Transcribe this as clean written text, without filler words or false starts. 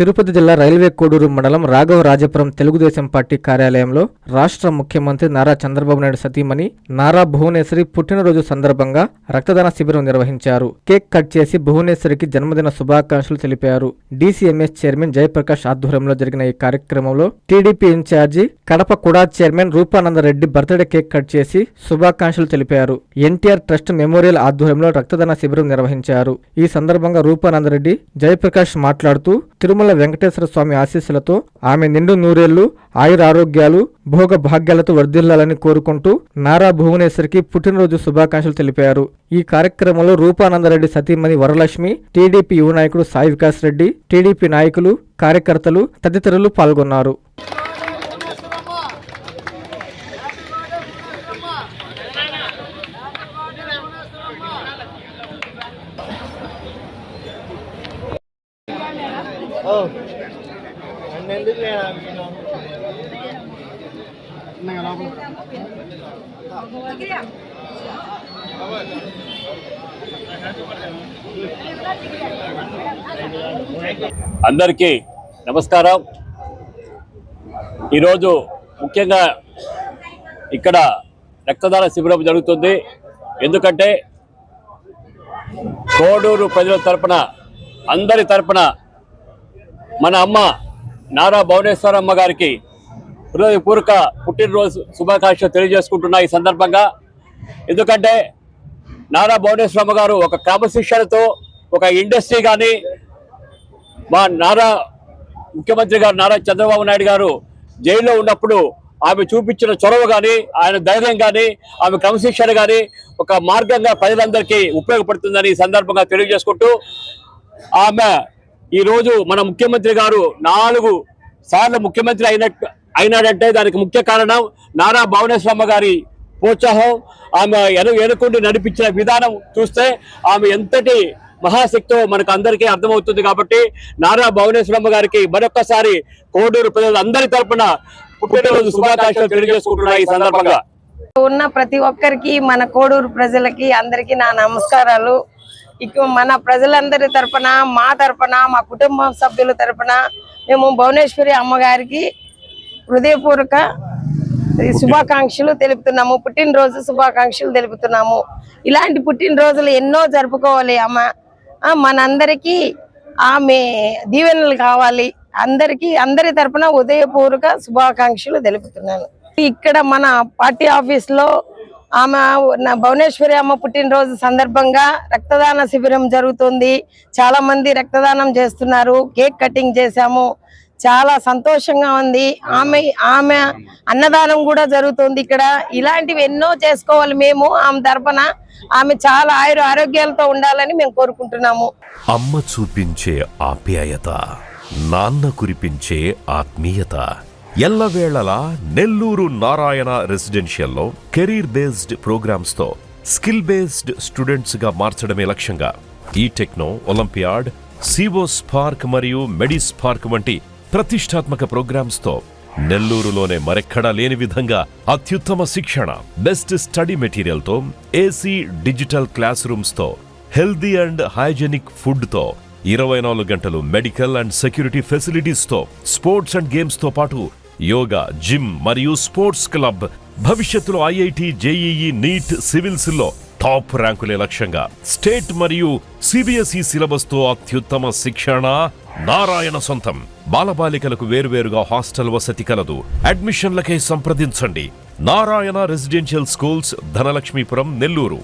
తిరుపతి జిల్లా రైల్వే కోడూరు మండలం రాఘవరాజపురం తెలుగుదేశం పార్టీ కార్యాలయంలో రాష్ట్ర ముఖ్యమంత్రి నారా చంద్రబాబు నాయుడు సతీమణి నారా భువనేశ్వరి పుట్టినరోజు సందర్భంగా రక్తదాన శిబిరం నిర్వహించారు. కేక్ కట్ చేసి భువనేశ్వరికి జన్మదిన శుభాకాంక్షలు తెలిపారు. డీసీఎంఎస్ చైర్మన్ జయప్రకాష్ ఆధ్వర్యంలో జరిగిన ఈ కార్యక్రమంలో టీడీపీ ఇన్ఛార్జి కడప కుడా chairman Roopananda Reddy birthday cake cut చేసి శుభాకాంక్షలు తెలిపారు. ఎన్టీఆర్ ట్రస్ట్ మెమోరియల్ ఆధ్వర్యంలో రక్తదాన శిబిరం నిర్వహించారు. ఈ సందర్భంగా రూపానందరెడ్డి జయప్రకాష్ మాట్లాడుతూ తిరుమల వెంకటేశ్వర స్వామి ఆశీస్సులతో ఆమె నిండు నూరేళ్లు ఆయురారోగ్యాలు భోగ భాగ్యాలతో వర్ధిల్లాలని కోరుకుంటూ నారా భువనేశ్వరికి పుట్టినరోజు శుభాకాంక్షలు తెలిపారు. ఈ కార్యక్రమంలో రూపానందరెడ్డి సతీమణి వరలక్ష్మి, టీడీపీ యువ నాయకుడు సాయి వికాస్ రెడ్డి, టీడీపీ నాయకులు, కార్యకర్తలు తదితరులు పాల్గొన్నారు. అందరికీ నమస్కారం. ఈరోజు ముఖ్యంగా ఇక్కడ రక్తదాన శిబిరం జరుగుతుంది. ఎందుకంటే కోడూరు ప్రజల తరపున, అందరి తరపున మన అమ్మ నారా భువనేశ్వరమ్మ గారికి హృదయపూర్వక పుట్టినరోజు శుభాకాంక్షలు తెలియజేసుకుంటున్నా ఈ సందర్భంగా. ఎందుకంటే నారా భువనేశ్వరమ్మ గారు ఒక క్రమశిక్షణతో ఒక ఇండస్ట్రీ కానీ, మా ముఖ్యమంత్రి గారు నారా చంద్రబాబు నాయుడు గారు జైల్లో ఉన్నప్పుడు ఆమె చూపించిన చొరవ కానీ, ఆయన ధైర్యం కానీ, ఆమె క్రమశిక్షణ కానీ ఒక మార్గంగా ప్రజలందరికీ ఉపయోగపడుతుందని ఈ సందర్భంగా తెలియజేసుకుంటూ, ఆమె ఈరోజు మన ముఖ్యమంత్రి గారు 4 సార్లు ముఖ్యమంత్రి అయినాడంటే దానికి ముఖ్య కారణం నారా భువనేశ్వరమ్మ గారి ప్రోత్సాహం. ఆమె ఎనుకుండి నడిపించిన విధానం చూస్తే ఆమె ఎంతటి మహాశక్తో మనకు అందరికీ అర్థమవుతుంది. కాబట్టి నారా భువనేశ్వరమ్మ గారికి మరొక్కసారి కోడూరు ప్రజలందరి తరపున పుట్టినరోజు శుభాకాంక్షలు తెలియజేసుకుంటున్నాయి. ఈ సందర్భంగా ఉన్న ప్రతి ఒక్కరికి, మన కోడూరు ప్రజలకి అందరికీ నా నమస్కారాలు. ఇక మన ప్రజలందరి తరపున, మా తరపున, మా కుటుంబ సభ్యుల తరపున మేము భువనేశ్వరి అమ్మగారికి హృదయపూర్వక శుభాకాంక్షలు తెలుపుతున్నాము. పుట్టినరోజు శుభాకాంక్షలు తెలుపుతున్నాము. ఇలాంటి పుట్టినరోజులు ఎన్నో జరుపుకోవాలి. మనందరికీ ఆమె దీవెనలు కావాలి. అందరి తరపున హృదయపూర్వక శుభాకాంక్షలు తెలుపుతున్నాను. ఇక్కడ మన పార్టీ ఆఫీస్లో ఆమె భువనేశ్వరి అమ్మ పుట్టినరోజు సందర్భంగా రక్తదాన శిబిరం జరుగుతుంది. చాలా మంది రక్తదానం చేస్తున్నారు. కేక్ కటింగ్ చేశాము. చాలా సంతోషంగా ఉంది. ఆమె అన్నదానం కూడా జరుగుతుంది ఇక్కడ. ఇలాంటివి ఎన్నో చేసుకోవాలి. మేము ఆమె తరపున ఆమె చాలా ఆరోగ్యాలతో ఉండాలని మేము కోరుకుంటున్నాము. అమ్మ చూపించే ఆప్యాయత, నాన్న కురిపించే ఆత్మీయత ఎల్లవేళలా నెల్లూరు నారాయణ రెసిడెన్షియల్లో కెరీర్ బేస్డ్ ప్రోగ్రామ్స్ తో స్కిల్ బేస్డ్ స్టూడెంట్స్ గా మార్చడమే లక్ష్యంగా ఈ టెక్నో, ఒలింపియాడ్, సివో స్పార్క్ మరియు మెడి స్పార్క్ వంటి ప్రతిష్టాత్మక ప్రోగ్రామ్స్ తో నెల్లూరులోనే మరెక్కడా లేని విధంగా అత్యుత్తమ శిక్షణ, బెస్ట్ స్టడీ మెటీరియల్ తో, ఏసీ డిజిటల్ క్లాస్ రూమ్స్ తో, హెల్దీ అండ్ హైజెనిక్ ఫుడ్ తో, 24 గంటలు మెడికల్ అండ్ సెక్యూరిటీ ఫెసిలిటీస్ తో, స్పోర్ట్స్ అండ్ గేమ్స్ తో పాటు యోగా, జిమ్ మరియు స్పోర్ట్స్ క్లబ్, భవిష్యత్తులో ఐఐటి, జేఈఈ, నీట్, సివిల్స్ లో టాప్ ర్యాంకులే లక్ష్యంగా స్టేట్ మరియు సిబిఎస్ఈ సిలబస్ తో అత్యుత్తమ శిక్షణ నారాయణ సొంతం. బాలబాలికలకు వేరువేరుగా హాస్టల్ వసతి కలదు. అడ్మిషన్లకై సంప్రదించండి. Narayana residential schools, Dhanalakshmipuram, Nellore.